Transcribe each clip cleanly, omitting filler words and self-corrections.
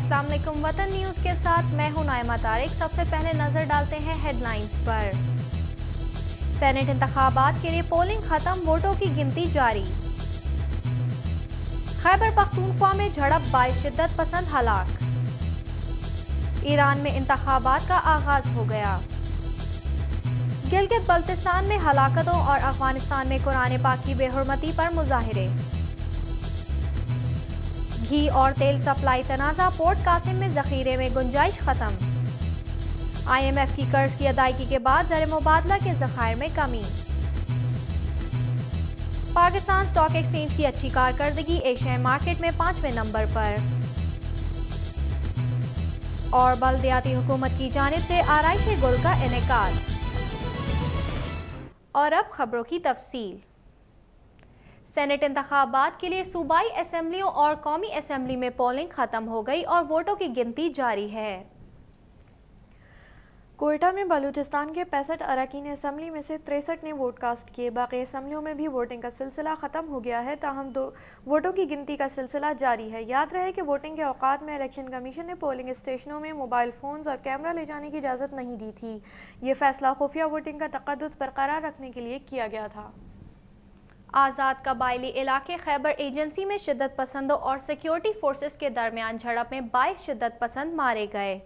अस्सलाम वालेकुम। वतन न्यूज़ के साथ मैं हूं नाइमा तारिक। सबसे पहले नजर डालते हैं हेडलाइंस पर। सेनेट इंतखाबात के लिए पोलिंग खत्म, वोटों की गिनती जारी। खैबर पख्तूनख्वा में झड़प, 22 शिद्दत पसंद हलाक। ईरान में इंतखाबात का आगाज हो गया। गिलगित बल्तिस्तान में हलाकतों और अफगानिस्तान में कुरान पाक की बेहुरमती पर मुजाहिरे। घी और तेल सप्लाई तनाज़ा, पोर्ट कासिम में ज़ख़ीरे में गुंजाइश ख़त्म। IMF की कर्ज की अदायगी के बाद ज़र मुबादला के ज़खायर में कमी। पाकिस्तान स्टॉक एक्सचेंज की अच्छी कारकर्दगी, एशियाई मार्केट में 5वें नंबर पर। और बल्दियाती हुकूमत की जानिब से आराइश गुल का इनेकाद। और अब खबरों की तफसील। सेनेट इंतखाबात के लिए सूबाई असेंबलियों और कौमी असेंबली में पोलिंग खत्म हो गई और वोटों की गिनती जारी है। कोयटा में बलूचिस्तान के 65 अरकान असेंबली में से 63 ने वोट कास्ट किए। बाकी असेंबलियों में भी वोटिंग का सिलसिला ख़त्म हो गया है, ताहम वोटों की गिनती का सिलसिला जारी है। याद रहे कि वोटिंग के औकात में इलेक्शन कमीशन ने पोलिंग स्टेशनों में मोबाइल फ़ोन्स और कैमरा ले जाने की इजाज़त नहीं दी थी। ये फैसला खुफिया वोटिंग का तक़द्दुस बरकरार रखने के लिए किया गया था। आज़ाद कबायली इलाके खैबर एजेंसी में शिद्दत पसंदों और सिक्योरिटी फोर्सेस के दरमियान झड़प में 22 शिद्दत पसंद मारे गए।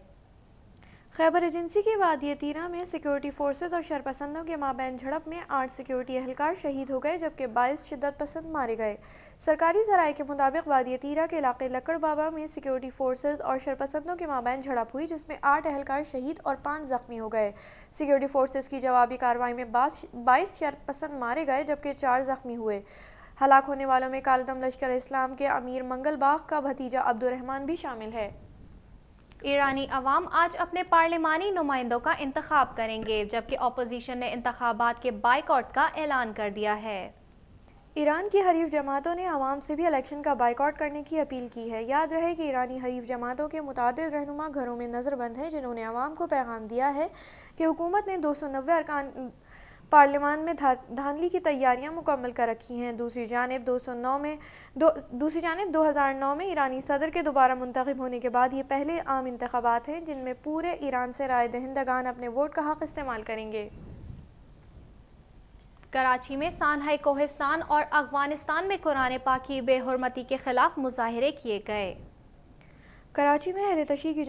खैबर एजेंसी की वादिय तीरा में सिक्योरिटी फोर्सेस और शरपसंदों के माबैन झड़प में 8 सिक्योरिटी एहलकार शहीद हो गए, जबकि 22 शिद्दत पसंद मारे गए। सरकारी ज़राए के मुताबिक वादिय तीरा के इलाके लकड़ बाबा में सिक्योरिटी फोर्सेस और शरपसंदों के माबैन झड़प हुई, जिसमें 8 एहलकार शहीद और 5 जख्मी हो गए। सिक्योरिटी फोर्सेस की जवाबी कार्रवाई में 22 शरपसंद मारे गए, जबकि 4 जख्मी हुए। हलाक होने वालों में कालदम लश्कर इस्लाम के अमीर मंगल बाग का भतीजा अब्दुर्रहमान भी शामिल है। ईरानी अवाम आज अपने पार्लिमानी नुमाइंदों का इंतखाब करेंगे, जबकि अपोजिशन ने इंतखाबात के बाइकॉट का ऐलान कर दिया है। ईरान की हरीफ जमातों ने अवाम से भी इलेक्शन का बाइकॉट करने की अपील की है। याद रहे कि ईरानी हरीफ जमातों के मुतादिद रहनुमा घरों में नज़रबंद हैं, जिन्होंने अवाम को पैगाम दिया है कि हुकूमत ने 290 अरकान पार्लिमान में धांधली की तैयारियां मुकम्मल कर रखी हैं। दूसरी जानिब 2009 में ईरानी सदर के दोबारा मुंतखब होने के बाद ये पहले आम इंतखाबात हैं जिनमें पूरे ईरान से राय दहिंदगान अपने वोट का हक इस्तेमाल करेंगे। कराची में सानहाई कोहिस्तान और अफगानिस्तान में कुरान पाक की बेहुरमती के खिलाफ मुजाहिरे किए गए। कराची में अहले तशी की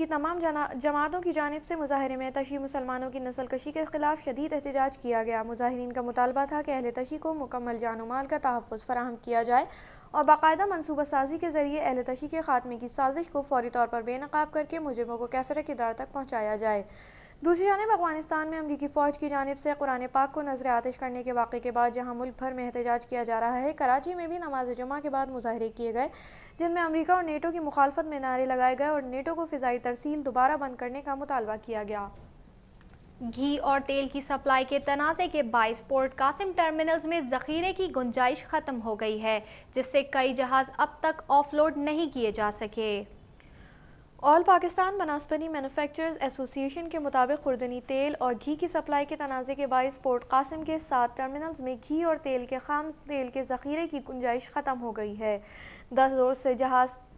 तमाम जमातों की जानिब से मुजाहिरे में तशी मुसलमानों की नस्ल कशी के खिलाफ शदीद एहतजाज किया गया। मुजाहिरीन का मुतालबा था कि अहले तशी को मुकम्मल जान और माल का तहफ़्फ़ुज़ फराहम किया जाए और बाकायदा मनसूबा साजी के ज़रिए अहले तशी के खात्मे की साजिश को फौरी तौर पर बेनकाब करके मुजरिमों को कैफ़रे की दार तक पहुँचाया जाए। दूसरी जानिब अफगानिस्तान में अमरीकी फ़ौज की जानिब से कुरान पाक को नज़र आतिश करने के वाक़े के बाद जहाँ मुल्क भर में एहतजाज किया जा रहा है, कराची में भी नमाज जुमा के बाद मुजाहिरे किए गए, जिनमें अमरीका और नेटो की मुखालफत में नारे लगाए गए और नेटो को फ़िज़ाई तरसील दोबारा बंद करने का मुतालबा किया गया। घी और तेल की सप्लाई के तनाज़े के बाइस पोर्ट कासिम टर्मिनल्स में ज़ख़ीरे की गुंजाइश ख़त्म हो गई है, जिससे कई जहाज़ अब तक ऑफलोड नहीं किए जा सके। ऑल पाकिस्तान बनस्पति मैन्युफैक्चरर्स एसोसिएशन के मुताबिक खुर्दनी तेल और घी की सप्लाई के तनाज़े के बाइस पोर्ट कासिम के 7 टर्मिनल्स में घी और तेल के खाम तेल के ज़ख़ीरे की गुंजाइश ख़त्म हो गई है। 10 रोज़ से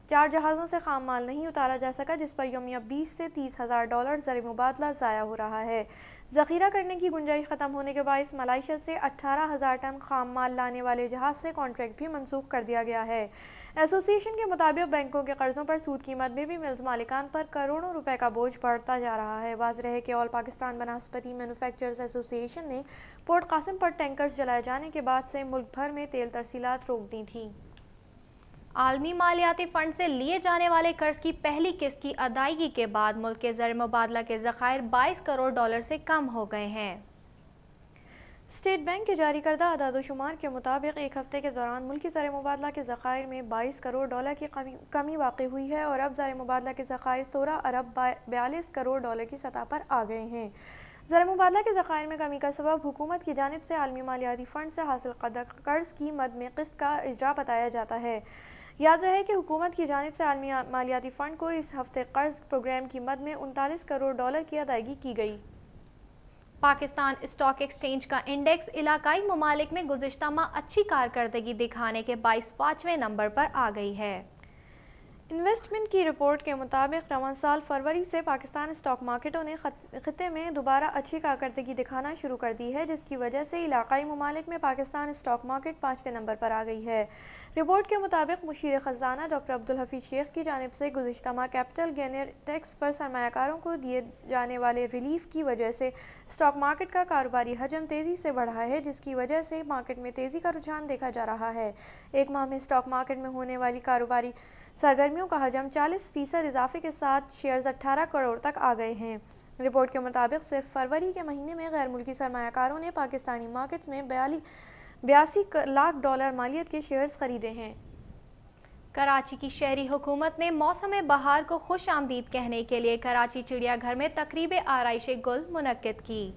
4 जहाज़ों से खाम माल नहीं उतारा जा सका, जिस पर यौमिया 20 से 30 हज़ार डॉलर ज़र मुबादला ज़ाया हो रहा है। ज़ख़ीरा करने की गुंजाइश ख़त्म होने के बाइस मलाइशिया से 18,000 टन खाम माल लाने वाले जहाज़ से कॉन्ट्रैक्ट भी मनसूख कर दिया गया है। एसोसिएशन के मुताबिक बैंकों के कर्जों पर सूद कीमत में भी मिल्स मालिकान पर करोड़ों रुपए का बोझ बढ़ता जा रहा है। वाज़ेह है कि ऑल पाकिस्तान बनस्पति मैन्युफैक्चरर्स एसोसिएशन ने पोर्ट कासिम पर टैंकर्स जलाए जाने के बाद से मुल्क भर में तेल तरसीलात रोक दी थी। आलमी मालियाती फ़ंड से लिए जाने वाले कर्ज की पहली किस्त की अदायगी के बाद मुल्क के ज़र मुबादला के ज़खायर 22 करोड़ डॉलर से कम हो गए हैं। स्टेट बैंक के जारी करदा अदाद-ओ-शुमार के मुताबिक एक हफ्ते के दौरान मुल्की ज़र मुबादला के ज़खायर में 22 करोड़ डॉलर की कमी वाक़ई हुई है और अब ज़र मुबादला के ज़खायर 16 अरब 42 करोड़ डॉलर की सतह पर आ गए हैं। ज़र मुबादला के ज़खायर में कमी का सबब हुकूमत की जानिब से आलमी मालियाती फ़ंड से हासिल कर्ज की मद में किस्त का इजरा बताया जाता है। याद रहे कि हुकूमत की जानिब से आलमी मालियाती फ़ंड को इस हफ्ते कर्ज प्रोग्राम की मद में 39 करोड़ डॉलर की अदायगी की गई। पाकिस्तान स्टॉक एक्सचेंज का इंडेक्स इलाकाई ममालिक में गुज़िश्ता माह अच्छी कारकर्दगी दिखाने के 22 पाँचवें नंबर पर आ गई है। انویسٹمنٹ کی رپورٹ کے مطابق رواں سال فروری سے پاکستان اسٹاک مارکیٹوں نے خطے میں دوبارہ اچھی کارکردگی دکھانا شروع کر دی ہے، جس کی وجہ سے علاقائی ممالک میں پاکستان اسٹاک مارکیٹ 5ویں نمبر پر آ گئی ہے۔ رپورٹ کے مطابق مشیر خزانہ ڈاکٹر عبدالحفیظ شیخ کی جانب سے گزشتہ ماہ کیپٹل گینر ٹیکس پر سرمایہ کاروں کو دیے جانے والے ریلیف کی وجہ سے اسٹاک مارکیٹ کا کاروباری حجم تیزی سے بڑھا ہے، جس کی وجہ سے مارکیٹ میں تیزی کا رجحان دیکھا جا رہا ہے۔ ایک ماہ میں اسٹاک مارکیٹ میں ہونے والی کاروباری سرگرمیوں کا حجم 40% اضافے کے ساتھ شیئرز 18 کروڑ تک آ گئے ہیں۔ رپورٹ کے مطابق صرف فروری کے مہینے میں غیر ملکی سرمایہ کاروں نے پاکستانی مارکیٹس میں 82 لاکھ ڈالر مالیت کے شیئرز خریدے ہیں۔ کراچی کی شہری حکومت نے موسم بہار کو خوش آمدید کہنے کے لیے کراچی چڑیا گھر میں تقریب آرائش گل منعقد کی۔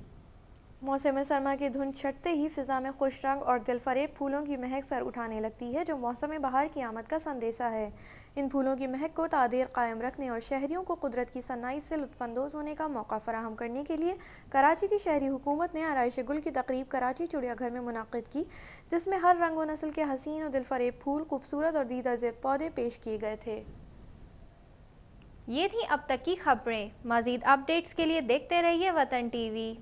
موسم سرما کی دھند چھٹتے ہی فضا میں خوش رنگ اور دل فریب پھولوں کی مہک سر اٹھانے لگتی ہے، جو موسم بہار کی آمد کا سندیسہ ہے۔ ان پھولوں کی مہک کو تعدیر قائم رکھنے اور شہریوں کو قدرت کی صناعی سے لطف اندوز ہونے کا موقع فراہم کرنے کے لیے کراچی کی شہری حکومت نے آرائش گل کی تقریب کراچی چڑیا گھر میں منعقد کی، جس میں ہر رنگ و نسل کے حسین اور دل فریب پھول، خوبصورت اور دیدہ زیب پودے پیش کیے گئے تھے۔ یہ تھی اب تک کی خبریں۔ مزید اپ ڈیٹس کے لیے دیکھتے رہیے وطن ٹی وی۔